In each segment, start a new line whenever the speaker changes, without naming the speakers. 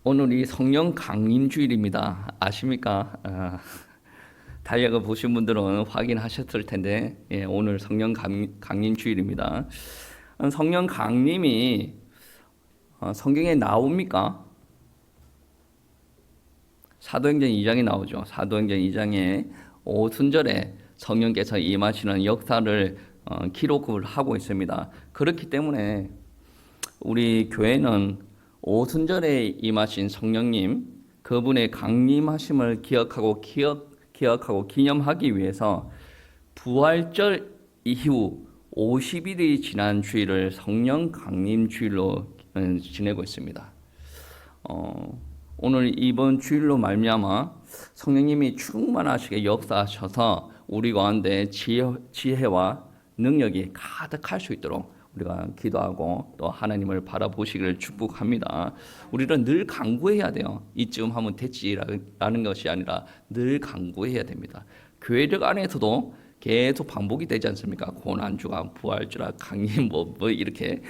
오늘이 성령 강림 주일입니다. 아십니까? 달력을 보신 분들은 확인하셨을 텐데, 오늘 성령 강림 주일입니다. 성령 강림이 성경에 나옵니까? 사도행전 2장에 나오죠. 사도행전 2장에 오순절에 성령께서 임하시는 역사를 기록을 하고 있습니다. 그렇기 때문에 우리 교회는 오순절에 임하신 성령님, 그분의 강림하심을 기억하고 기념하기 위해서 부활절 이후 50일이 지난 주일을 성령 강림 주일로 지내고 있습니다. 오늘 이번 주일로 말미암아 성령님이 충만하시게 역사하셔서 우리 가운데 지혜와 능력이 가득할 수 있도록 우리가 기도하고 또 하나님을 바라보시기를 축복합니다. 우리는 늘 간구해야 돼요. 이쯤 하면 됐지라는 것이 아니라 늘 간구해야 됩니다. 교회적 안에서도 계속 반복이 되지 않습니까? 고난주간, 부활주라, 강림 뭐 이렇게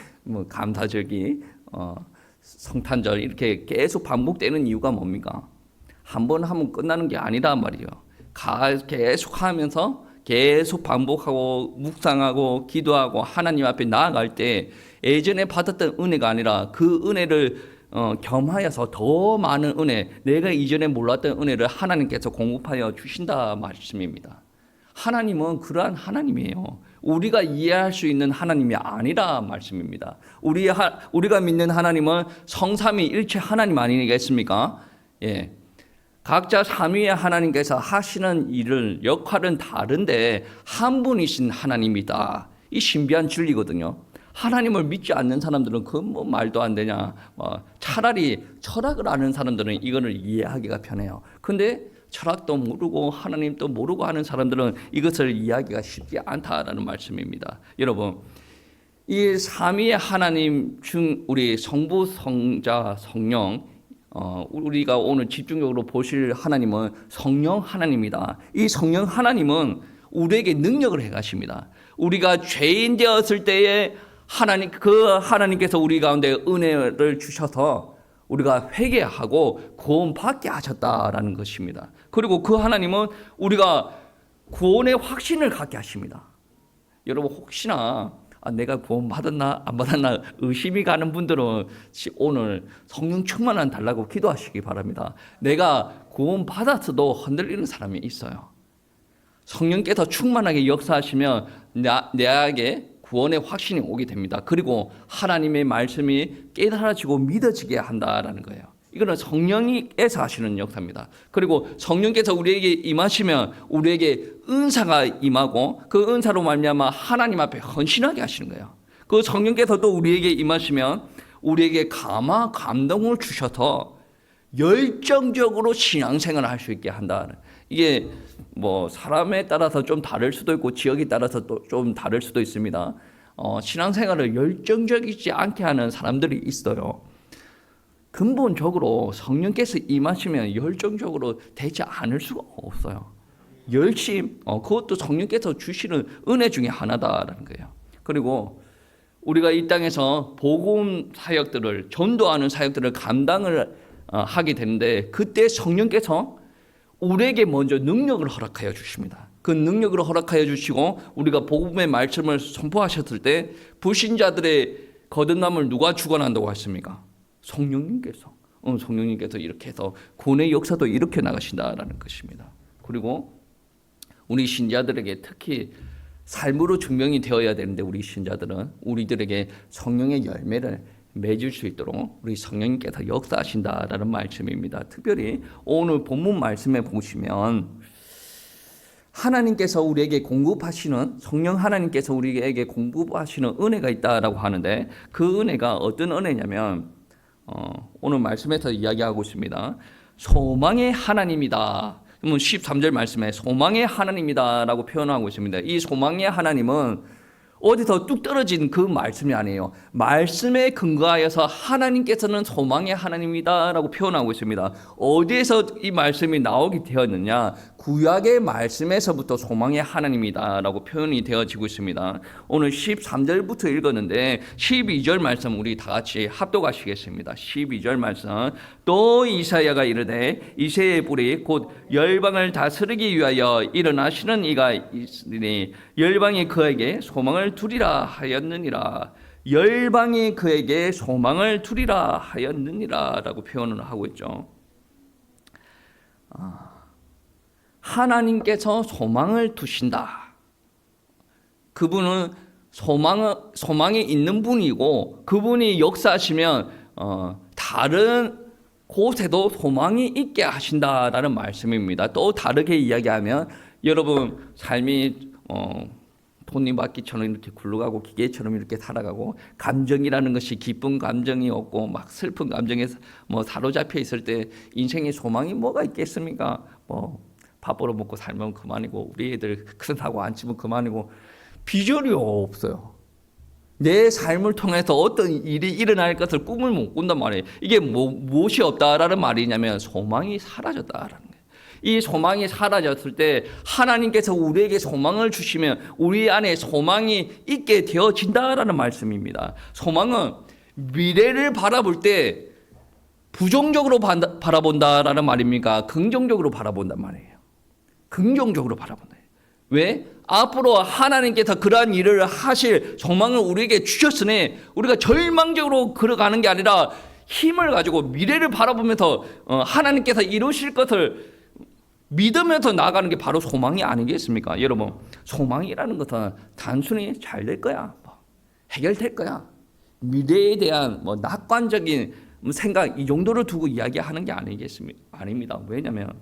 감사절기, 성탄절 이렇게 계속 반복되는 이유가 뭡니까? 한 번 하면 끝나는 게 아니란 말이에요. 계속 하면서 계속 반복하고 묵상하고 기도하고 하나님 앞에 나아갈 때 예전에 받았던 은혜가 아니라 그 은혜를 겸하여서 더 많은 은혜, 내가 이전에 몰랐던 은혜를 하나님께서 공급하여 주신다 말씀입니다. 하나님은 그러한 하나님이에요. 우리가 이해할 수 있는 하나님이 아니라 말씀입니다. 우리가 믿는 하나님은 성삼위일체 하나님 아니겠습니까? 예. 각자 삼위의 하나님께서 하시는 일을 역할은 다른데 한 분이신 하나님이다. 이 신비한 진리거든요. 하나님을 믿지 않는 사람들은 그 말도 안 되냐. 차라리 철학을 아는 사람들은 이거를 이해하기가 편해요. 근데 철학도 모르고 하나님도 모르고 하는 사람들은 이것을 이해하기가 쉽지 않다라는 말씀입니다. 여러분, 이 삼위의 하나님 중 우리 성부, 성자, 성령, 우리가 오늘 집중적으로 보실 하나님은 성령 하나님이다. 이 성령 하나님은 우리에게 능력을 행하십니다. 우리가 죄인 되었을 때에 하나님께서 우리 가운데 은혜를 주셔서 우리가 회개하고 구원받게 하셨다라는 것입니다. 그리고 그 하나님은 우리가 구원의 확신을 갖게 하십니다. 여러분, 혹시나 내가 구원 받았나 안 받았나 의심이 가는 분들은 오늘 성령 충만한 달라고 기도하시기 바랍니다. 내가 구원 받았어도 흔들리는 사람이 있어요. 성령께서 충만하게 역사하시면 내게 구원의 확신이 오게 됩니다. 그리고 하나님의 말씀이 깨달아지고 믿어지게 한다라는 거예요. 이거는 성령께서 하시는 역사입니다. 그리고 성령께서 우리에게 임하시면 우리에게 은사가 임하고 그 은사로 말미암아 하나님 앞에 헌신하게 하시는 거예요. 그 성령께서 또 우리에게 임하시면 우리에게 감동을 주셔서 열정적으로 신앙생활을 할 수 있게 한다. 이게 사람에 따라서 좀 다를 수도 있고 지역에 따라서 또 좀 다를 수도 있습니다. 신앙생활을 열정적이지 않게 하는 사람들이 있어요. 근본적으로 성령께서 임하시면 열정적으로 되지 않을 수가 없어요. 열심, 그것도 성령께서 주시는 은혜 중에 하나다라는 거예요. 그리고 우리가 이 땅에서 복음 사역들을, 전도하는 사역들을 감당을 하게 되는데 그때 성령께서 우리에게 먼저 능력을 허락하여 주십니다. 그 능력을 허락하여 주시고 우리가 복음의 말씀을 선포하셨을 때 불신자들의 거듭남을 누가 주관한다고 했습니까? 성령님께서 이렇게 해서 구원의 역사도 이렇게 나가신다라는 것입니다. 그리고 우리 신자들에게 특히 삶으로 증명이 되어야 되는데 우리 신자들은 우리들에게 성령의 열매를 맺을 수 있도록 우리 성령님께서 역사하신다라는 말씀입니다. 특별히 오늘 본문 말씀에 보시면 하나님께서 우리에게 공급하시는, 성령 하나님께서 우리에게 공급하시는 은혜가 있다라고 하는데 그 은혜가 어떤 은혜냐면 오늘 말씀에서 이야기하고 있습니다. 소망의 하나님이다. 13절 말씀에 소망의 하나님이다 라고 표현하고 있습니다. 이 소망의 하나님은 어디서 뚝 떨어진 그 말씀이 아니에요. 말씀에 근거하여서 하나님께서는 소망의 하나님이다라고 표현하고 있습니다. 어디에서 이 말씀이 나오게 되었느냐? 구약의 말씀에서부터 소망의 하나님이다라고 표현이 되어지고 있습니다. 오늘 13절부터 읽었는데 12절 말씀 우리 다 같이 합독하시겠습니다. 12절 말씀. 또 이사야가 이르되 이새의 뿔이 곧 열방을 다스리기 위하여 일어나시는 이가 있으니 열방이 그에게 소망을 두리라 하였느니라. 열방이 그에게 소망을 두리라 하였느니라 라고 표현을 하고 있죠. 하나님께서 소망을 두신다. 그분은 소망이 있는 분이고 그분이 역사하시면 다른 곳에도 소망이 있게 하신다라는 말씀입니다. 또 다르게 이야기하면 여러분 삶이 톱니바퀴처럼 이렇게 굴러가고 기계처럼 이렇게 살아가고 감정이라는 것이 기쁜 감정이 없고 막 슬픈 감정에 사로잡혀 있을 때 인생의 소망이 뭐가 있겠습니까? 밥 벌어 먹고 살면 그만이고 우리 애들 큰 사고 안 치면 그만이고 비전이 없어요. 내 삶을 통해서 어떤 일이 일어날 것을 꿈을 못 꾼단 말이에요. 이게 무엇이 없다라는 말이냐면 소망이 사라졌다라는 거예요. 이 소망이 사라졌을 때 하나님께서 우리에게 소망을 주시면 우리 안에 소망이 있게 되어진다라는 말씀입니다. 소망은 미래를 바라볼 때 부정적으로 바라본다라는 말입니까? 긍정적으로 바라본단 말이에요. 긍정적으로 바라본다. 왜? 앞으로 하나님께서 그러한 일을 하실 소망을 우리에게 주셨으니 우리가 절망적으로 걸어가는 게 아니라 힘을 가지고 미래를 바라보면서 하나님께서 이루실 것을 믿으면서 나아가는 게 바로 소망이 아니겠습니까? 여러분, 소망이라는 것은 단순히 잘 될 거야, 해결될 거야, 미래에 대한 낙관적인 생각 이 정도를 두고 이야기하는 게 아닙니다. 왜냐하면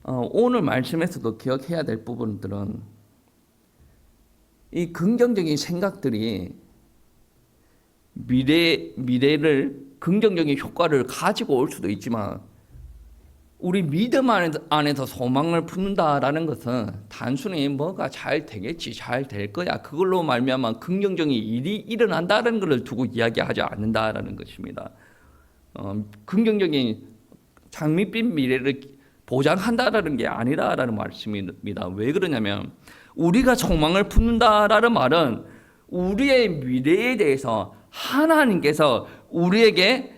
오늘 말씀에서도 기억해야 될 부분들은 이 긍정적인 생각들이 미래를 긍정적인 효과를 가지고 올 수도 있지만 우리 믿음 안에서 소망을 품는다라는 것은 단순히 뭐가 잘 되겠지, 잘 될 거야, 그걸로 말미암아 긍정적인 일이 일어난다는 것을 두고 이야기하지 않는다라는 것입니다. 긍정적인 장밋빛 미래를 보장한다라는 게 아니라라는 말씀입니다. 왜 그러냐면 우리가 소망을 품는다라는 말은 우리의 미래에 대해서 하나님께서 우리에게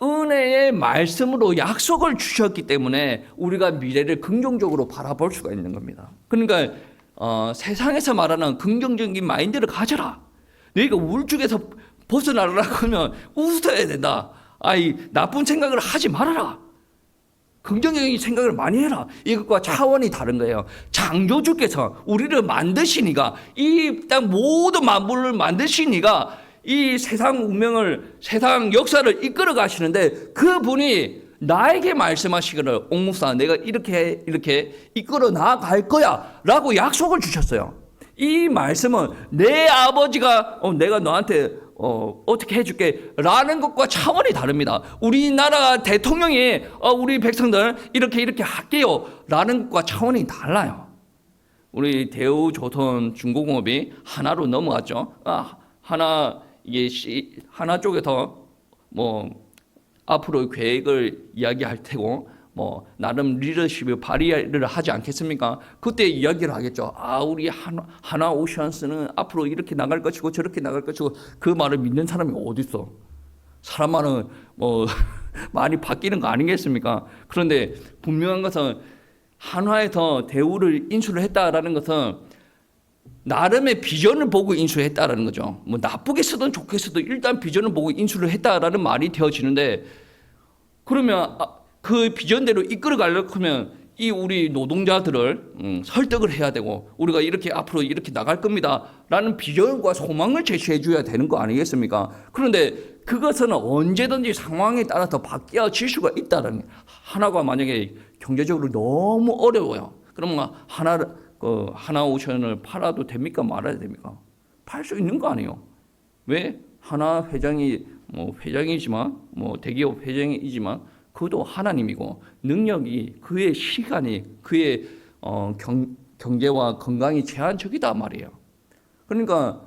은혜의 말씀으로 약속을 주셨기 때문에 우리가 미래를 긍정적으로 바라볼 수가 있는 겁니다. 그러니까 세상에서 말하는 긍정적인 마인드를 가져라. 너희가 우울증에서 벗어나려고 하면 웃어야 된다. 나쁜 생각을 하지 말아라. 긍정적인 생각을 많이 해라. 이것과 차원이 다른 거예요. 창조주께서 우리를 만드시니까, 이 땅 모든 만물을 만드시니까 이 세상 운명을, 세상 역사를 이끌어 가시는데 그분이 나에게 말씀하시기를 옥목사 내가 이렇게 이끌어 나갈 거야 라고 약속을 주셨어요. 이 말씀은 내 아버지가 내가 너한테 어떻게 해줄게 라는 것과 차원이 다릅니다. 우리나라 대통령이 우리 백성들 이렇게 할게요 라는 것과 차원이 달라요. 우리 대우조선 중공업이 하나로 넘어갔죠. 하나 쪽에서 앞으로 계획을 이야기할 테고 나름 리더십을 발휘를 하지 않겠습니까? 그때 이야기를 하겠죠. 우리 하나 오션스는 앞으로 이렇게 나갈 것이고 저렇게 나갈 것이고. 그 말을 믿는 사람이 어디 있어? 사람만은 많이 바뀌는 거 아니겠습니까? 그런데 분명한 것은 한화에서 대우를 인수를 했다라는 것은 나름의 비전을 보고 인수했다라는 거죠. 나쁘게 쓰든 좋게 쓰든 일단 비전을 보고 인수를 했다라는 말이 되어지는데, 그러면 그 비전대로 이끌어 가려고 하면 이 우리 노동자들을 설득을 해야 되고 우리가 이렇게 앞으로 이렇게 나갈 겁니다 라는 비전과 소망을 제시해 줘야 되는 거 아니겠습니까? 그런데 그것은 언제든지 상황에 따라서 바뀌어질 수가 있다는 거예요. 하나가 만약에 경제적으로 너무 어려워요. 그러면 하나오션을 팔아도 됩니까? 말아야 됩니까? 팔 수 있는 거 아니에요. 왜? 하나 회장이 회장이지만 대기업 회장이지만 그도 하나님이고 능력이 그의 시간이 그의 경제와 건강이 제한적이다 말이에요. 그러니까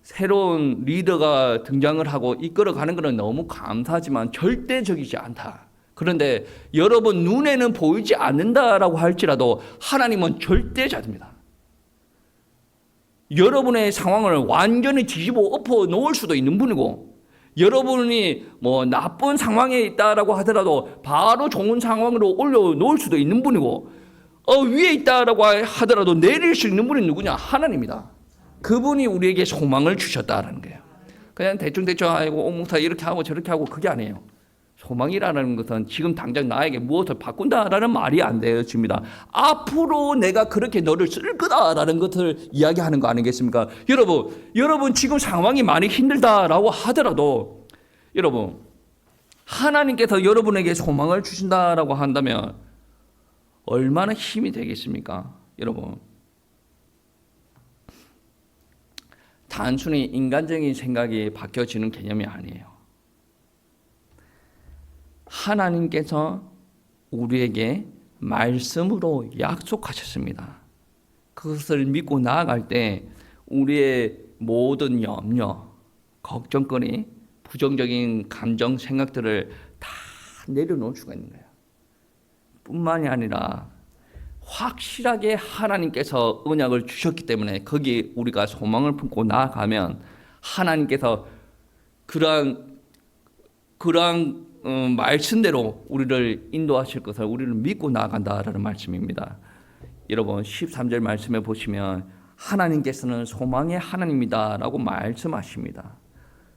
새로운 리더가 등장을 하고 이끌어가는 것은 너무 감사하지만 절대적이지 않다. 그런데 여러분 눈에는 보이지 않는다라고 할지라도 하나님은 절대자입니다. 여러분의 상황을 완전히 뒤집어 엎어 놓을 수도 있는 분이고, 여러분이 뭐 나쁜 상황에 있다라고 하더라도 바로 좋은 상황으로 올려놓을 수도 있는 분이고, 위에 있다라고 하더라도 내릴 수 있는 분이 누구냐? 하나님이다. 그분이 우리에게 소망을 주셨다라는 거예요. 그냥 대충 하고 목사 이렇게 하고 저렇게 하고 그게 아니에요. 소망이라는 것은 지금 당장 나에게 무엇을 바꾼다라는 말이 안 되어집니다. 앞으로 내가 그렇게 너를 쓸 거다라는 것을 이야기하는 거 아니겠습니까? 여러분 지금 상황이 많이 힘들다라고 하더라도 여러분 하나님께서 여러분에게 소망을 주신다라고 한다면 얼마나 힘이 되겠습니까? 여러분 단순히 인간적인 생각이 바뀌어지는 개념이 아니에요. 하나님께서 우리에게 말씀으로 약속하셨습니다. 그것을 믿고 나아갈 때 우리의 모든 염려, 걱정거리, 부정적인 감정, 생각들을 다 내려놓을 수가 있는 거예요. 뿐만이 아니라 확실하게 하나님께서 언약을 주셨기 때문에 거기에 우리가 소망을 품고 나아가면 하나님께서 그러한 말씀대로 우리를 인도하실 것을 우리를 믿고 나아간다라는 말씀입니다. 여러분 13절 말씀에 보시면 하나님께서는 소망의 하나님이다라고 말씀하십니다.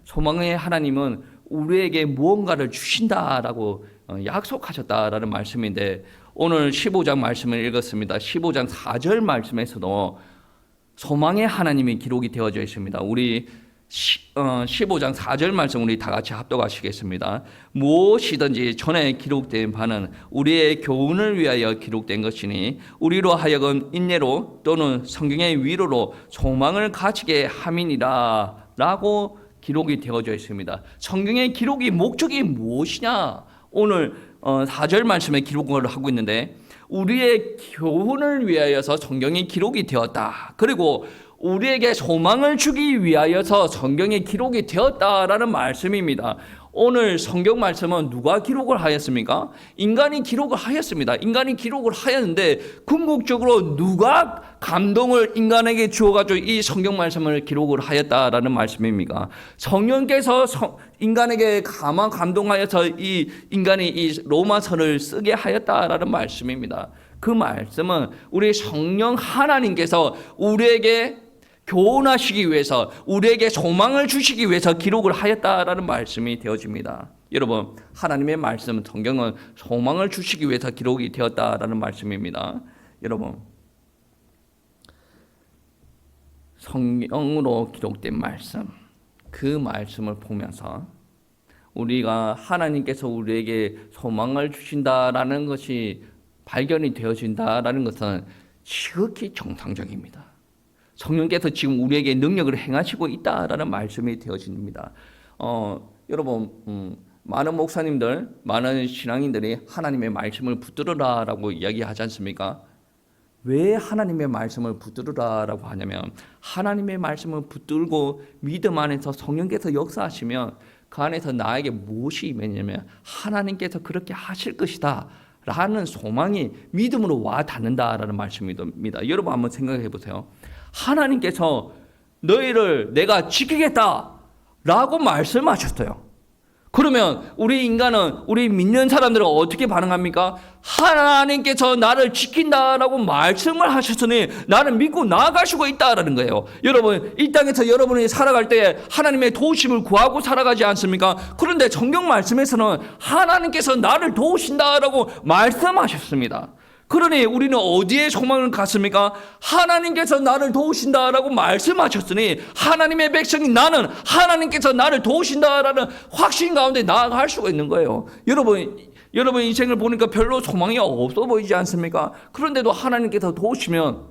소망의 하나님은 우리에게 무언가를 주신다라고 약속하셨다라는 말씀인데 오늘 15장 말씀을 읽었습니다. 15장 4절 말씀에서도 소망의 하나님이 기록이 되어져 있습니다. 우리 15장 4절 말씀 우리 다 같이 합독하시겠습니다. 무엇이든지 전에 기록된 바는 우리의 교훈을 위하여 기록된 것이니 우리로 하여금 인내로 또는 성경의 위로로 소망을 가지게 함이니라 라고 기록이 되어져 있습니다. 성경의 기록이 목적이 무엇이냐? 오늘 4절 말씀에 기록을 하고 있는데 우리의 교훈을 위하여서 성경이 기록이 되었다. 그리고 우리에게 소망을 주기 위하여서 성경에 기록이 되었다라는 말씀입니다. 오늘 성경 말씀은 누가 기록을 하였습니까? 인간이 기록을 하였습니다. 인간이 기록을 하였는데 궁극적으로 누가 감동을 인간에게 주어가지고 이 성경 말씀을 기록을 하였다라는 말씀입니까? 성령께서 인간에게 감동하여서 이 인간이 이 로마서를 쓰게 하였다라는 말씀입니다. 그 말씀은 우리 성령 하나님께서 우리에게 교훈하시기 위해서 우리에게 소망을 주시기 위해서 기록을 하였다라는 말씀이 되어집니다. 여러분 하나님의 말씀 성경은 소망을 주시기 위해서 기록이 되었다라는 말씀입니다. 여러분 성경으로 기록된 말씀 그 말씀을 보면서 우리가 하나님께서 우리에게 소망을 주신다라는 것이 발견이 되어진다라는 것은 지극히 정상적입니다. 성령께서 지금 우리에게 능력을 행하시고 있다라는 말씀이 되어집니다. 여러분 많은 목사님들, 많은 신앙인들이 하나님의 말씀을 붙들으라라고 이야기하지 않습니까? 왜 하나님의 말씀을 붙들으라라고 하냐면 하나님의 말씀을 붙들고 믿음 안에서 성령께서 역사하시면 그 안에서 나에게 무엇이 임했냐면 하나님께서 그렇게 하실 것이다 라는 소망이 믿음으로 와 닿는다라는 말씀입니다. 여러분 한번 생각해 보세요. 하나님께서 너희를 내가 지키겠다라고 말씀하셨어요. 그러면 우리 인간은 우리 믿는 사람들은 어떻게 반응합니까? 하나님께서 나를 지킨다라고 말씀을 하셨으니 나는 믿고 나아가시고 있다라는 거예요. 여러분 이 땅에서 여러분이 살아갈 때 하나님의 도우심을 구하고 살아가지 않습니까? 그런데 성경 말씀에서는 하나님께서 나를 도우신다라고 말씀하셨습니다. 그러니 우리는 어디에 소망을 갖습니까? 하나님께서 나를 도우신다라고 말씀하셨으니 하나님의 백성인 나는 하나님께서 나를 도우신다라는 확신 가운데 나아갈 수가 있는 거예요. 여러분 인생을 보니까 별로 소망이 없어 보이지 않습니까? 그런데도 하나님께서 도우시면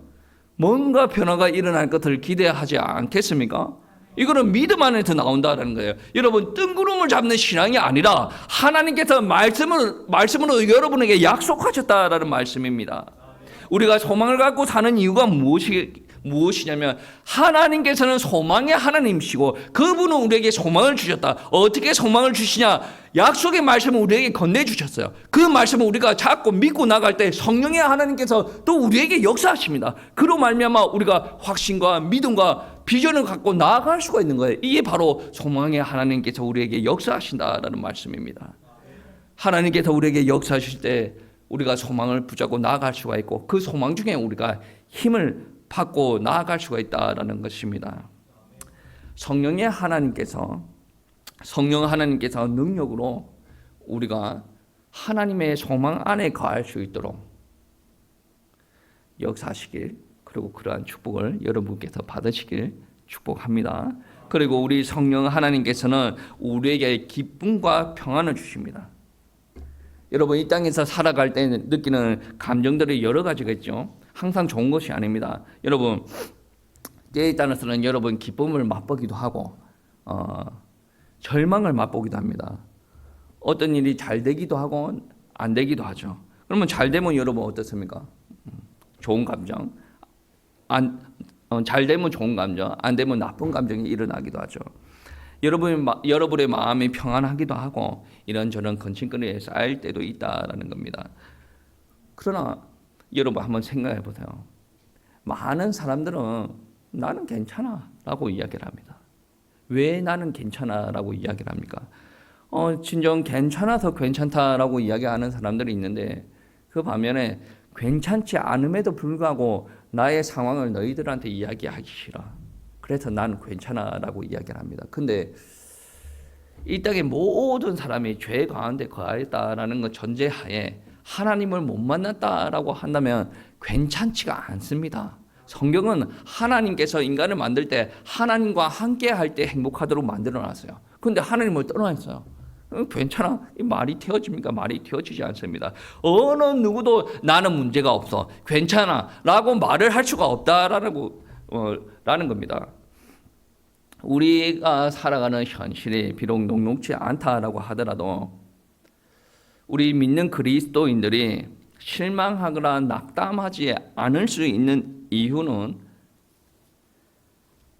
뭔가 변화가 일어날 것을 기대하지 않겠습니까? 이거는 믿음 안에서 나온다는 거예요. 여러분 뜬구름을 잡는 신앙이 아니라 하나님께서 말씀으로 여러분에게 약속하셨다라는 말씀입니다. 우리가 소망을 갖고 사는 이유가 무엇이냐면 하나님께서는 소망의 하나님이시고 그분은 우리에게 소망을 주셨다. 어떻게 소망을 주시냐? 약속의 말씀을 우리에게 건네주셨어요. 그 말씀을 우리가 잡고 믿고 나갈 때 성령의 하나님께서 또 우리에게 역사하십니다. 그로 말미암아 우리가 확신과 믿음과 비전을 갖고 나아갈 수가 있는 거예요. 이게 바로 소망의 하나님께서 우리에게 역사하신다라는 말씀입니다. 하나님께서 우리에게 역사하실 때 우리가 소망을 붙잡고 나아갈 수가 있고 그 소망 중에 우리가 힘을 받고 나아갈 수가 있다라는 것입니다. 성령 하나님께서 능력으로 우리가 하나님의 소망 안에 거할 수 있도록 역사하시길, 그리고 그러한 축복을 여러분께서 받으시길 축복합니다. 그리고 우리 성령 하나님께서는 우리에게 기쁨과 평안을 주십니다. 여러분, 이 땅에서 살아갈 때 느끼는 감정들이 여러 가지가 있죠. 항상 좋은 것이 아닙니다. 여러분, 때에 따라서는 여러분 기쁨을 맛보기도 하고 절망을 맛보기도 합니다. 어떤 일이 잘 되기도 하고 안 되기도 하죠. 그러면 잘 되면 여러분 어떻습니까? 좋은 감정. 잘 되면 좋은 감정, 안 되면 나쁜 감정이 일어나기도 하죠. 여러분의 마음이 평안하기도 하고 이런저런 근심거리에 쌓일 때도 있다라는 겁니다. 그러나 여러분 한번 생각해 보세요. 많은 사람들은 나는 괜찮아 라고 이야기를 합니다. 왜 나는 괜찮아 라고 이야기를 합니까? 진정 괜찮아서 괜찮다라고 이야기하는 사람들이 있는데 그 반면에 괜찮지 않음에도 불구하고 나의 상황을 너희들한테 이야기하기 싫어. 그래서 나는 괜찮아 라고 이야기를 합니다. 근데 이 땅의 모든 사람이 죄 가운데 거하였다라는 것 전제하에 하나님을 못 만났다라고 한다면 괜찮지가 않습니다. 성경은 하나님께서 인간을 만들 때 하나님과 함께 할 때 행복하도록 만들어 놨어요. 그런데 하나님을 떠나 있어요. 괜찮아? 이 말이 되어집니까? 말이 되어지지 않습니다. 어느 누구도 나는 문제가 없어, 괜찮아 라고 말을 할 수가 없다라는 겁니다. 우리가 살아가는 현실이 비록 녹록지 않다라고 하더라도 우리 믿는 그리스도인들이 실망하거나 낙담하지 않을 수 있는 이유는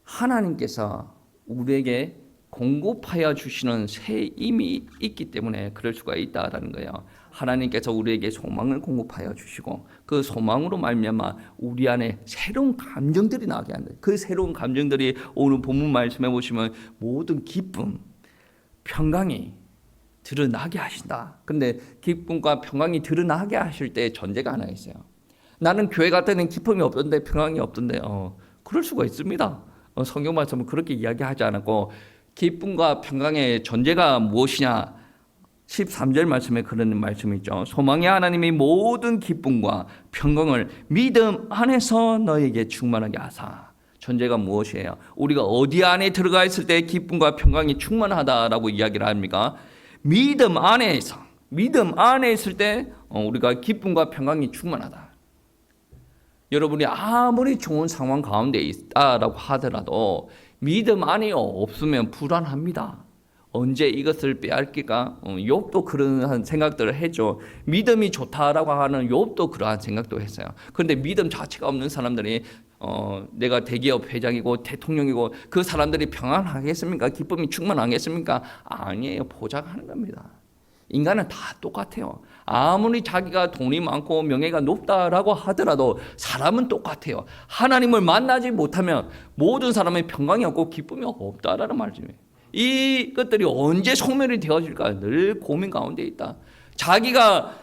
하나님께서 우리에게 공급하여 주시는 새 힘이 있기 때문에 그럴 수가 있다라는 거예요. 하나님께서 우리에게 소망을 공급하여 주시고 그 소망으로 말미암아 우리 안에 새로운 감정들이 나게 한다. 그 새로운 감정들이 오늘 본문 말씀해 보시면 모든 기쁨, 평강이 드러나게 하신다. 근데 기쁨과 평강이 드러나게 하실 때 전제가 하나 있어요. 나는 교회 갈 때는 기쁨이 없던데 평강이 없던데 그럴 수가 있습니다. 성경 말씀은 그렇게 이야기하지 않았고 기쁨과 평강의 전제가 무엇이냐? 13절 말씀에 그런 말씀이 있죠. 소망의 하나님이 모든 기쁨과 평강을 믿음 안에서 너에게 충만하게 하사. 전제가 무엇이에요? 우리가 어디 안에 들어가 있을 때 기쁨과 평강이 충만하다라고 이야기를 합니까? 믿음 안에 있을 때 우리가 기쁨과 평강이 충만하다. 여러분이 아무리 좋은 상황 가운데 있다라고 하더라도 믿음 안에 없으면 불안합니다. 언제 이것을 빼앗길까? 욥도 그런 생각들을 했죠. 믿음이 좋다라고 하는 욥도 그러한 생각도 했어요. 그런데 믿음 자체가 없는 사람들이 내가 대기업 회장이고 대통령이고 그 사람들이 평안하겠습니까? 기쁨이 충만하겠습니까? 아니에요. 포장하는 겁니다. 인간은 다 똑같아요. 아무리 자기가 돈이 많고 명예가 높다라고 하더라도 사람은 똑같아요. 하나님을 만나지 못하면 모든 사람의 평강이 없고 기쁨이 없다라는 말이에요. 이것들이 언제 소멸이 되어질까 늘 고민 가운데 있다. 자기가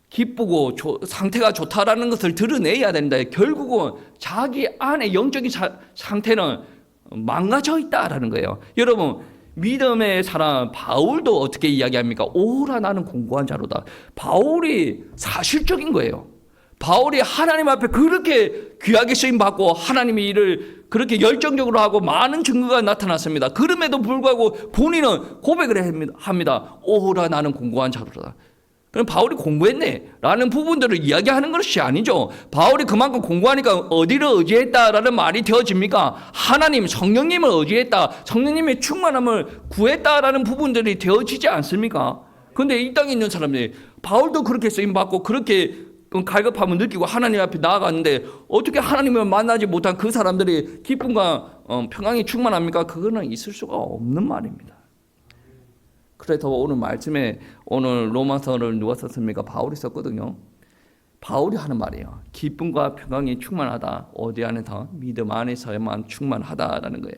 기쁘고 상태가 좋다라는 것을 드러내야 된다. 결국은 자기 안에 영적인 상태는 망가져 있다라는 거예요. 여러분, 믿음의 사람 바울도 어떻게 이야기합니까? 오라 나는 공고한 자로다. 바울이 사실적인 거예요. 바울이 하나님 앞에 그렇게 귀하게 쓰임받고 하나님의 일을 그렇게 열정적으로 하고 많은 증거가 나타났습니다. 그럼에도 불구하고 본인은 고백을 합니다. 오라 나는 공고한 자로다. 그럼 바울이 공부했네 라는 부분들을 이야기하는 것이 아니죠. 바울이 그만큼 공부하니까 어디를 의지했다라는 말이 되어집니까? 하나님, 성령님을 의지했다, 성령님의 충만함을 구했다라는 부분들이 되어지지 않습니까? 그런데 이 땅에 있는 사람들이 바울도 그렇게 쓰임받고 그렇게 갈급함을 느끼고 하나님 앞에 나아갔는데 어떻게 하나님을 만나지 못한 그 사람들이 기쁨과 평강이 충만합니까? 그거는 있을 수가 없는 말입니다. 그래서 오늘 말씀에 오늘 로마서를 누가 썼습니까? 바울이 썼거든요. 바울이 하는 말이에요. 기쁨과 평강이 충만하다. 어디 안에서? 믿음 안에서만 충만하다라는 거예요.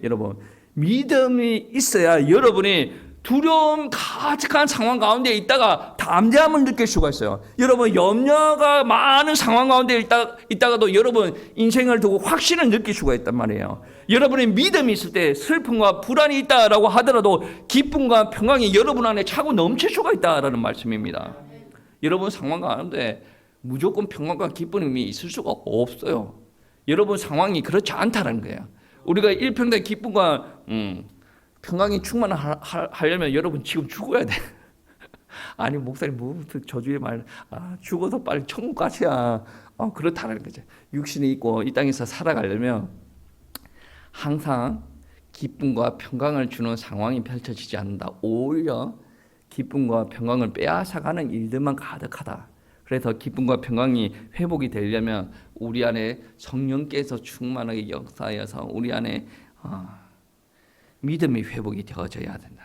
여러분, 믿음이 있어야 여러분이 두려움 가득한 상황 가운데 있다가 담대함을 느낄 수가 있어요. 여러분, 염려가 많은 상황 가운데 있다가도 여러분 인생을 두고 확신을 느낄 수가 있단 말이에요. 여러분의 믿음이 있을 때 슬픔과 불안이 있다라고 하더라도 기쁨과 평강이 여러분 안에 차고 넘칠 수가 있다라는 말씀입니다. 여러분 상황 가운데 무조건 평강과 기쁨이 있을 수가 없어요. 여러분 상황이 그렇지 않다는 거예요. 우리가 일평생 기쁨과 평강이 충만하려면 여러분 지금 죽어야 돼. 아니 목사님 무슨 저주의 말, 죽어서 빨리 천국 가시야. 그렇다는 거죠. 육신이 있고 이 땅에서 살아가려면 항상 기쁨과 평강을 주는 상황이 펼쳐지지 않는다. 오히려 기쁨과 평강을 빼앗아가는 일들만 가득하다. 그래서 기쁨과 평강이 회복이 되려면 우리 안에 성령께서 충만하게 역사하여서 우리 안에 믿음이 회복이 되어져야 된다.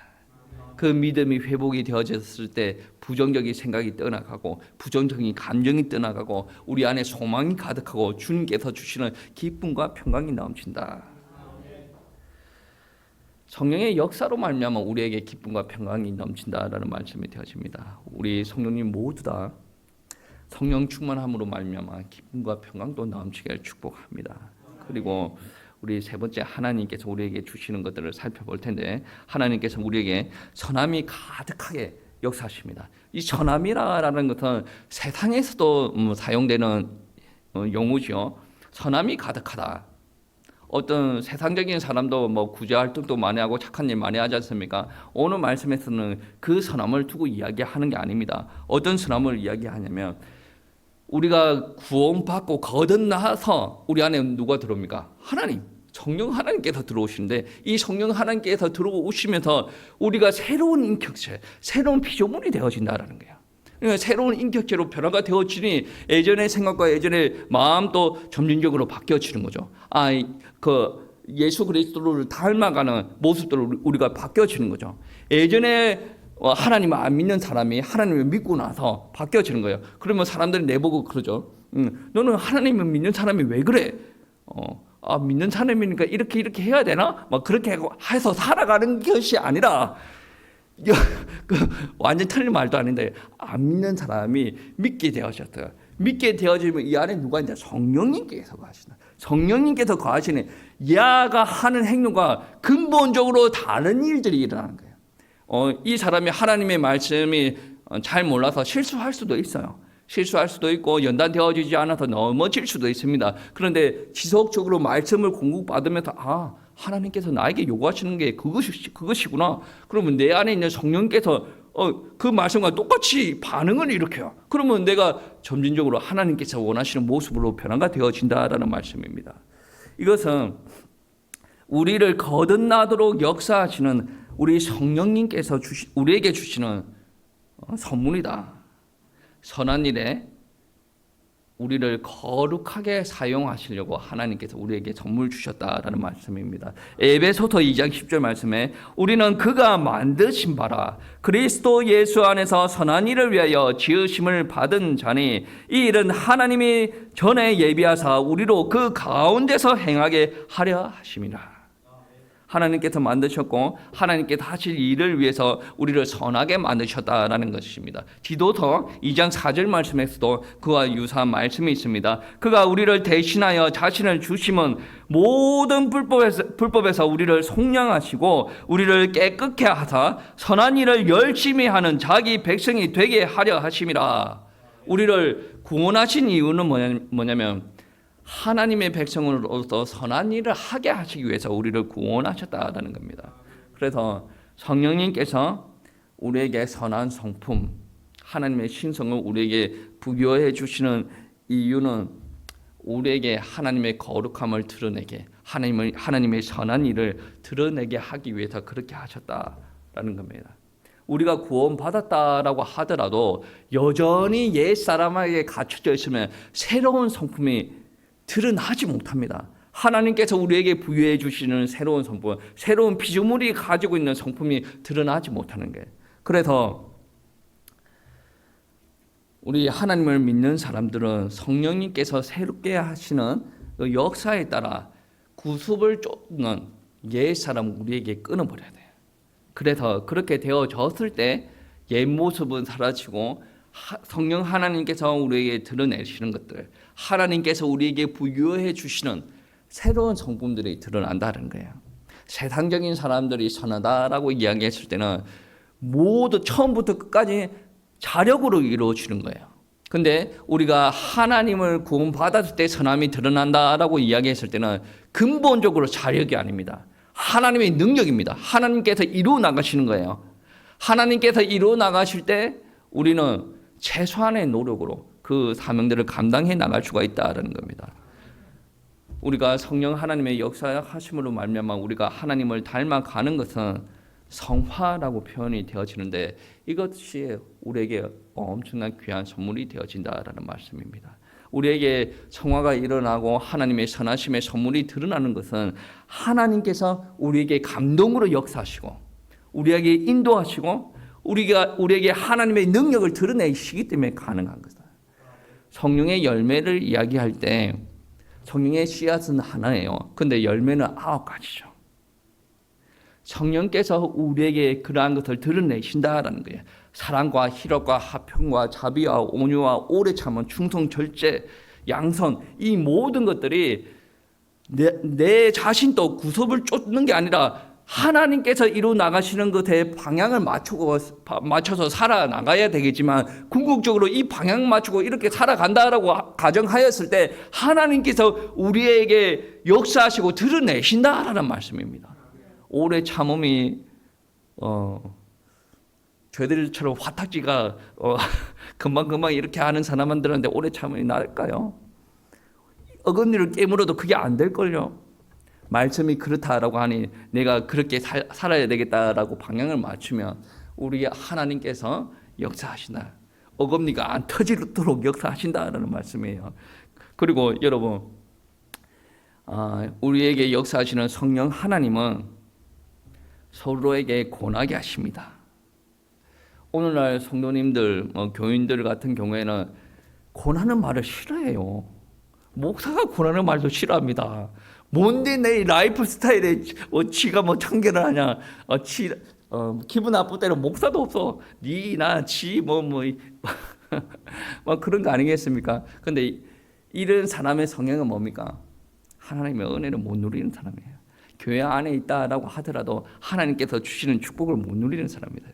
그 믿음이 회복이 되어졌을 때 부정적인 생각이 떠나가고 부정적인 감정이 떠나가고 우리 안에 소망이 가득하고 주님께서 주시는 기쁨과 평강이 넘친다. 성령의 역사로 말미암아 우리에게 기쁨과 평강이 넘친다라는 말씀이 되어집니다. 우리 성령님 모두 다 성령 충만함으로 말미암아 기쁨과 평강도 넘치게 축복합니다. 그리고 우리 세 번째 하나님께서 우리에게 주시는 것들을 살펴볼 텐데 하나님께서 우리에게 선함이 가득하게 역사하십니다. 이 선함이라는 것은 세상에서도 사용되는 용어죠. 선함이 가득하다. 어떤 세상적인 사람도 뭐 구제 활동도 많이 하고 착한 일 많이 하지 않습니까? 오늘 말씀에서는 그 선함을 두고 이야기하는 게 아닙니다. 어떤 선함을 이야기하냐면 우리가 구원받고 거듭나서 우리 안에 누가 들어옵니까? 하나님, 성령 하나님께서 들어오시는데 이 성령 하나님께서 들어오시면서 우리가 새로운 인격체, 새로운 피조물이 되어진다라는 거예요. 그러니까 새로운 인격체로 변화가 되어지니 예전의 생각과 예전의 마음도 점진적으로 바뀌어지는 거죠. 예수 그리스도를 닮아가는 모습들로 우리가 바뀌어지는 거죠. 예전에 하나님을 안 믿는 사람이 하나님을 믿고 나서 바뀌어지는 거예요. 그러면 사람들이 내보고 그러죠. 너는 하나님을 믿는 사람이 왜 그래? 믿는 사람이니까 이렇게 해야 되나? 막 그렇게 해서 살아가는 것이 아니라 완전 틀린 말도 아닌데 안 믿는 사람이 믿게 되어졌어요. 믿게 되어지면 이 안에 누가 있냐? 성령님께서 거하시나. 성령님께서 거하시니 야가 하는 행동과 근본적으로 다른 일들이 일어나는 거예요. 이 사람이 하나님의 말씀이 잘 몰라서 실수할 수도 있어요. 실수할 수도 있고 연단되어지지 않아서 넘어질 수도 있습니다. 그런데 지속적으로 말씀을 공급받으면서 하나님께서 나에게 요구하시는 게 그것이구나. 그러면 내 안에 있는 성령께서 그 말씀과 똑같이 반응을 일으켜요. 그러면 내가 점진적으로 하나님께서 원하시는 모습으로 변화가 되어진다라는 말씀입니다. 이것은 우리를 거듭나도록 역사하시는 우리 성령님께서 우리에게 주시는 선물이다. 선한 일에 우리를 거룩하게 사용하시려고 하나님께서 우리에게 선물 주셨다라는 말씀입니다. 에베소서 2장 10절 말씀에 우리는 그가 만드신 바라 그리스도 예수 안에서 선한 일을 위하여 지으심을 받은 자니 이 일은 하나님이 전에 예비하사 우리로 그 가운데서 행하게 하려 하심이라. 하나님께서 만드셨고 하나님께서 하실 일을 위해서 우리를 선하게 만드셨다라는 것입니다. 디도서 2장 4절 말씀에서도 그와 유사한 말씀이 있습니다. 그가 우리를 대신하여 자신을 주심은 모든 불법에서 우리를 속량하시고 우리를 깨끗게 하사 선한 일을 열심히 하는 자기 백성이 되게 하려 하심이라. 우리를 구원하신 이유는 뭐냐면 하나님의 백성으로서 선한 일을 하게 하시기 위해서 우리를 구원하셨다라는 겁니다. 그래서 성령님께서 우리에게 선한 성품, 하나님의 신성을 우리에게 부여해 주시는 이유는 우리에게 하나님의 거룩함을 드러내게, 하나님의 선한 일을 드러내게 하기 위해서 그렇게 하셨다라는 겁니다. 우리가 구원받았다라고 하더라도 여전히 옛 사람에게 갇혀져 있으면 새로운 성품이 드러나지 못합니다. 하나님께서 우리에게 부여해 주시는 새로운 성품, 새로운 피조물이 가지고 있는 성품이 드러나지 못하는 게. 그래서 우리 하나님을 믿는 사람들은 성령님께서 새롭게 하시는 그 역사에 따라 구습을 쫓는 옛 사람 우리에게 끊어버려야 돼요. 그래서 그렇게 되어졌을 때 옛 모습은 사라지고 성령 하나님께서 우리에게 드러내시는 것들, 하나님께서 우리에게 부여해 주시는 새로운 성품들이 드러난다는 거예요. 세상적인 사람들이 선하다라고 이야기했을 때는 모두 처음부터 끝까지 자력으로 이루어지는 거예요. 근데 우리가 하나님을 구원받았을 때 선함이 드러난다라고 이야기했을 때는 근본적으로 자력이 아닙니다. 하나님의 능력입니다. 하나님께서 이루어 나가시는 거예요. 하나님께서 이루어 나가실 때 우리는 최소한의 노력으로 그 사명들을 감당해 나갈 수가 있다는 겁니다. 우리가 성령 하나님의 역사하심으로 말미암아 우리가 하나님을 닮아가는 것은 성화라고 표현이 되어지는데 이것이 우리에게 엄청난 귀한 선물이 되어진다라는 말씀입니다. 우리에게 성화가 일어나고 하나님의 선하심의 선물이 드러나는 것은 하나님께서 우리에게 감동으로 역사하시고 우리에게 인도하시고 우리에게 하나님의 능력을 드러내시기 때문에 가능한 것이다. 성령의 열매를 이야기할 때 성령의 씨앗은 하나예요. 근데 열매는 9가지죠. 성령께서 우리에게 그러한 것을 드러내신다라는 거예요. 사랑과 희락과 화평과 자비와 온유와 오래 참은 충성, 절제, 양선, 이 모든 것들이 내 자신도 구습을 쫓는 게 아니라 하나님께서 이루어 나가시는 것에 방향을 맞춰서 살아나가야 되겠지만 궁극적으로 이 방향 맞추고 이렇게 살아간다라고 가정하였을 때 하나님께서 우리에게 역사하시고 드러내신다라는 말씀입니다. 오래 참음이 저희들처럼 화탁지가 금방금방 이렇게 하는 사람들한테 오래 참음이 나을까요? 어금니를 깨물어도 그게 안 될걸요. 말씀이 그렇다라고 하니 내가 그렇게 살아야 되겠다라고 방향을 맞추면 우리 하나님께서 역사하신다. 어금니가 안 터지도록 역사하신다라는 말씀이에요. 그리고 여러분 우리에게 역사하시는 성령 하나님은 서로에게 권하게 하십니다. 오늘날 성도님들, 교인들 같은 경우에는 권하는 말을 싫어해요. 목사가 권하는 말도 싫어합니다. 뭔데 내 라이프 스타일에 지가 뭐 참견을 하냐? 기분 나쁠 때는 목사도 없어. 니나 지 뭐 그런 거 아니겠습니까? 근데 이런 사람의 성향은 뭡니까? 하나님의 은혜를 못 누리는 사람이에요. 교회 안에 있다라고 하더라도 하나님께서 주시는 축복을 못 누리는 사람이다.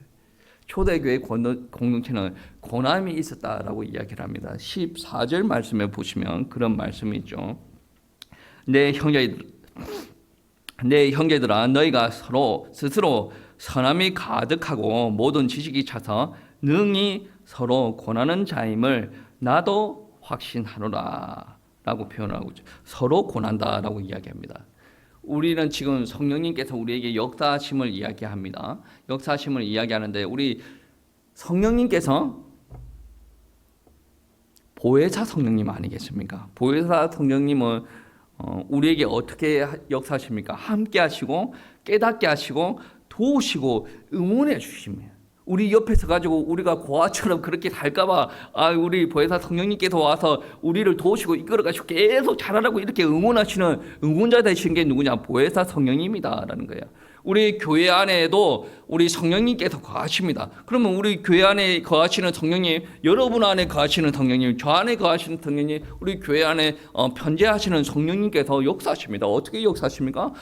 초대교회 공동체는 고난이 있었다라고 이야기를 합니다. 14절 말씀에 보시면 그런 말씀이 있죠. 내 형제들아 너희가 스스로 선함이 가득하고 모든 지식이 차서 능히 서로 권하는 자임을 나도 확신하노라 라고 표현하고 있죠. 서로 권한다라고 이야기합니다. 우리는 지금 성령님께서 우리에게 역사하심을 이야기합니다. 역사하심을 이야기하는데 우리 성령님께서 보혜사 성령님 아니겠습니까? 보혜사 성령님은 우리에게 어떻게 역사하십니까? 함께 하시고 깨닫게 하시고 도우시고 응원해 주십니다. 우리 옆에서 가지고 우리가 고아처럼 그렇게 살까봐 우리 보혜사 성령님께서 와서 우리를 도우시고 이끌어가시고 계속 잘하라고 이렇게 응원하시는 응원자 되신 게 누구냐? 보혜사 성령님이다라는 거예요. 우리 교회 안에도 우리 성령님께서 거하십니다. 그러면 우리 교회 안에 거하시는 성령님, 여러분 안에 거하시는 성령님, 저 안에 거하시는 성령님, 우리 교회 안에 편재하시는 성령님께서 역사하십니다. 어떻게 역사하십니까?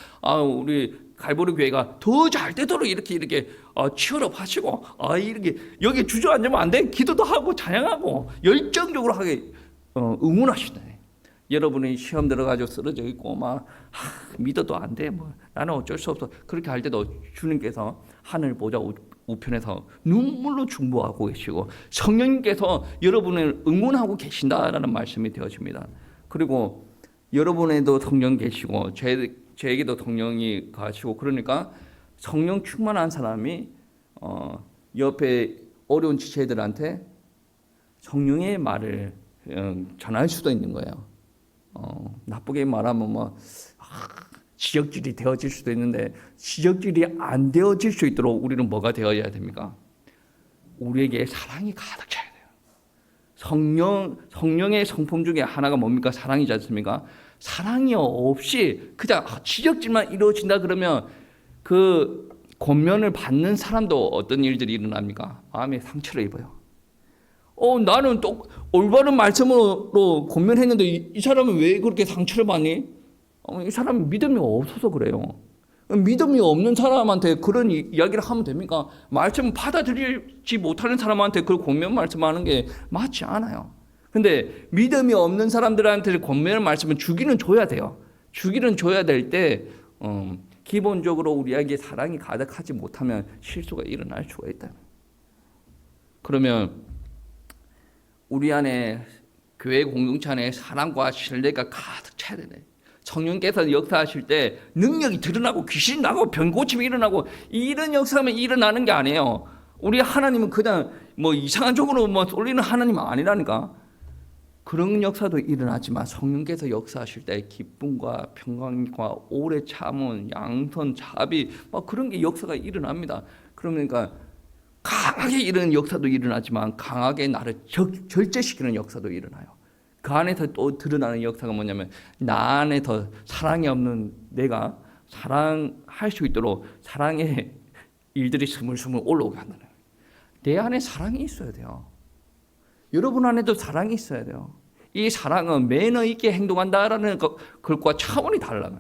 우리 갈보리 교회가 더 잘 되도록 이렇게 치열업 하시고 이렇게 여기 주저앉으면 안 돼. 기도도 하고 찬양하고 열정적으로 하게 응원하시네. 여러분이 시험 들어가지고 쓰러져 있고 믿어도 안 돼. 나는 어쩔 수 없어. 그렇게 할 때도 주님께서 하늘 보좌 우편에서 눈물로 중보하고 계시고 성령님께서 여러분을 응원하고 계신다라는 말씀이 되어집니다. 그리고 여러분에도 성령 계시고 저에게도 성령이 가시고 그러니까 성령 충만한 사람이 옆에 어려운 지체들한테 성령의 말을 전할 수도 있는 거예요. 나쁘게 말하면 지역질이 되어질 수도 있는데 지역질이 안 되어질 수 있도록 우리는 뭐가 되어야 됩니까? 우리에게 사랑이 가득 차야 돼요. 성령의 성품 중에 하나가 뭡니까? 사랑이지 않습니까? 사랑이 없이 그냥 지적질만 이루어진다 그러면 그 권면을 받는 사람도 어떤 일들이 일어납니까? 마음에 상처를 입어요. 나는 또 올바른 말씀으로 권면했는데 이 사람은 왜 그렇게 상처를 받니? 이 사람은 믿음이 없어서 그래요. 믿음이 없는 사람한테 그런 이야기를 하면 됩니까? 말씀을 받아들이지 못하는 사람한테 그 권면 말씀하는 게 맞지 않아요. 근데 믿음이 없는 사람들한테 권면 말씀을 주기는 줘야 돼요. 주기는 줘야 될 때 기본적으로 우리에게 사랑이 가득하지 못하면 실수가 일어날 수가 있다. 그러면 우리 안에 교회 공동체 안에 사랑과 신뢰가 가득 차야 되네. 성령께서 역사하실 때 능력이 드러나고 귀신이 나고 병고침이 일어나고 이런 역사하면 일어나는 게 아니에요. 우리 하나님은 그냥 이상한 쪽으로 쏠리는 하나님은 아니라니까. 그런 역사도 일어나지만 성령께서 역사하실 때 기쁨과 평강과 오래 참은 양선 자비 그런 게 역사가 일어납니다. 그러니까 강하게 이런 역사도 일어나지만 강하게 나를 절제시키는 역사도 일어나요. 그 안에서 또 드러나는 역사가 뭐냐면 나 안에 더 사랑이 없는 내가 사랑할 수 있도록 사랑의 일들이 스물스물 올라오게 한다는 거예요. 내 안에 사랑이 있어야 돼요. 여러분 안에도 사랑이 있어야 돼요. 이 사랑은 매너 있게 행동한다라는 것과 차원이 달라요.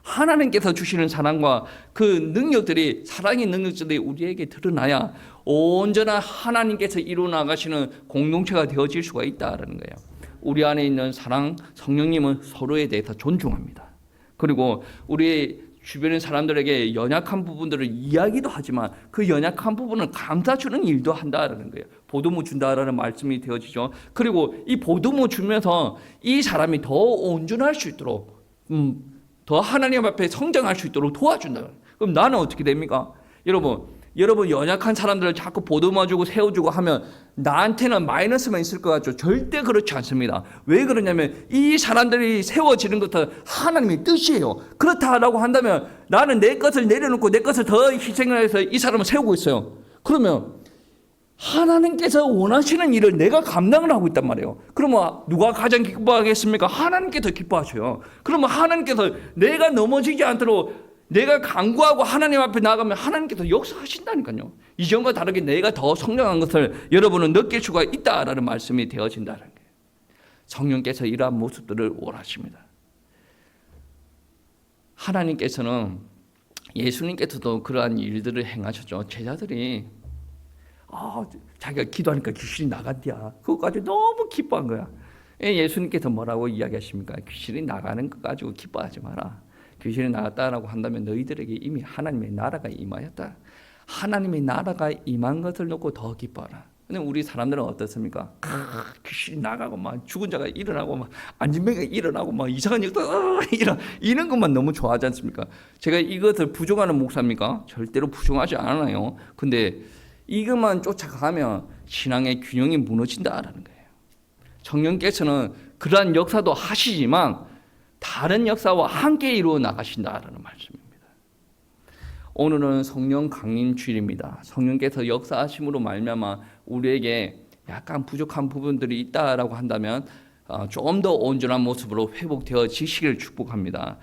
하나님께서 주시는 사랑과 그 능력들이 사랑의 능력들이 우리에게 드러나야 온전한 하나님께서 이루어 나가시는 공동체가 되어질 수가 있다라는 거예요. 우리 안에 있는 사랑, 성령님은 서로에 대해서 존중합니다. 그리고 우리 주변의 사람들에게 연약한 부분들을 이야기도 하지만 그 연약한 부분을 감싸주는 일도 한다라는 거예요. 보듬어 준다라는 말씀이 되어지죠. 그리고 이 보듬어 주면서 이 사람이 더 온전할 수 있도록 더 하나님 앞에 성장할 수 있도록 도와준다. 그럼 나는 어떻게 됩니까? 여러분 연약한 사람들을 자꾸 보듬어주고 세워주고 하면 나한테는 마이너스만 있을 것 같죠? 절대 그렇지 않습니다. 왜 그러냐면 이 사람들이 세워지는 것은 하나님의 뜻이에요. 그렇다라고 한다면 나는 내 것을 내려놓고 내 것을 더 희생을 해서 이 사람을 세우고 있어요. 그러면 하나님께서 원하시는 일을 내가 감당을 하고 있단 말이에요. 그러면 누가 가장 기뻐하겠습니까? 하나님께서 기뻐하셔요. 그러면 하나님께서 내가 넘어지지 않도록 내가 간구하고 하나님 앞에 나가면 하나님께서 역사하신다니까요. 이전과 다르게 내가 더 성장한 것을 여러분은 느낄 수가 있다라는 말씀이 되어진다는 거예요. 성령께서 이러한 모습들을 원하십니다. 하나님께서는 예수님께서도 그러한 일들을 행하셨죠. 제자들이 자기가 기도하니까 귀신이 나간디야. 그것까지 너무 기뻐한 거야. 예수님께서 뭐라고 이야기하십니까? 귀신이 나가는 것 가지고 기뻐하지 마라. 귀신이 나갔다라고 한다면 너희들에게 이미 하나님의 나라가 임하였다. 하나님의 나라가 임한 것을 놓고 더 기뻐하라. 근데 우리 사람들은 어떻습니까? 귀신이 나가고 죽은 자가 일어나고 안진병이가 일어나고 이상한 일도 이런 것만 너무 좋아하지 않습니까? 제가 이것을 부정하는 목사입니까? 절대로 부정하지 않아요. 근데 이것만 쫓아가면 신앙의 균형이 무너진다라는 거예요. 성령께서는 그러한 역사도 하시지만 다른 역사와 함께 이루어 나가신다라는 말씀입니다. 오늘은 성령 강림 주일입니다. 성령께서 역사하심으로 말미암아 우리에게 약간 부족한 부분들이 있다라고 한다면 좀 더 온전한 모습으로 회복되어지시기를 축복합니다.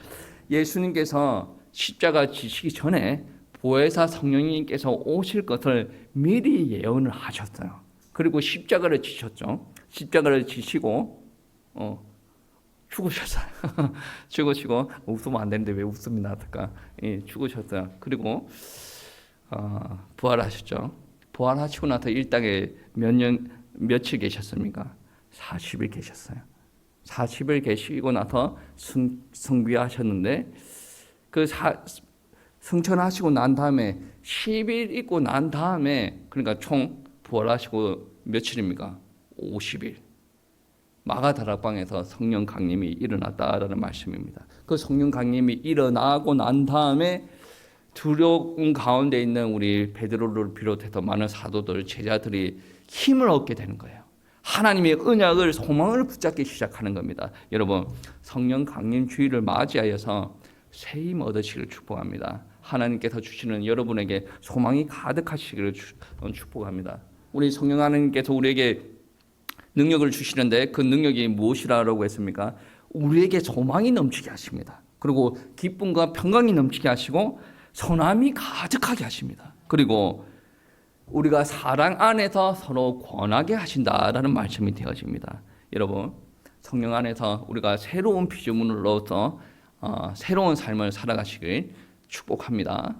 예수님께서 십자가 지시기 전에 보혜사 성령님께서 오실 것을 미리 예언을 하셨어요. 그리고 십자가를 지셨죠. 십자가를 지시고 죽으셨어요. 죽으시고 웃으면 안 되는데 왜 웃음이 나왔을까? 죽으셨어요. 그리고 부활하셨죠. 부활하시고 나서 이 땅에 며칠 계셨습니까? 40일 계셨어요. 40일 계시고 나서 승비하셨는데 그 승천하시고 난 다음에 10일 있고 난 다음에 그러니까 총 부활하시고 며칠입니까? 50일. 마가다락방에서 성령 강림이 일어났다라는 말씀입니다. 그 성령 강림이 일어나고 난 다음에 두려움 가운데 있는 우리 베드로를 비롯해서 많은 사도들, 제자들이 힘을 얻게 되는 거예요. 하나님의 언약을, 소망을 붙잡기 시작하는 겁니다. 여러분, 성령 강림 주일을 맞이하여서 새 힘 얻으시기를 축복합니다. 하나님께서 주시는 여러분에게 소망이 가득하시기를 축복합니다. 우리 성령 하나님께서 우리에게 능력을 주시는데 그 능력이 무엇이라고 했습니까? 우리에게 소망이 넘치게 하십니다. 그리고 기쁨과 평강이 넘치게 하시고 선함이 가득하게 하십니다. 그리고 우리가 사랑 안에서 서로 권하게 하신다라는 말씀이 되어집니다. 여러분, 성령 안에서 우리가 새로운 피조물로서 새로운 삶을 살아가시길 축복합니다.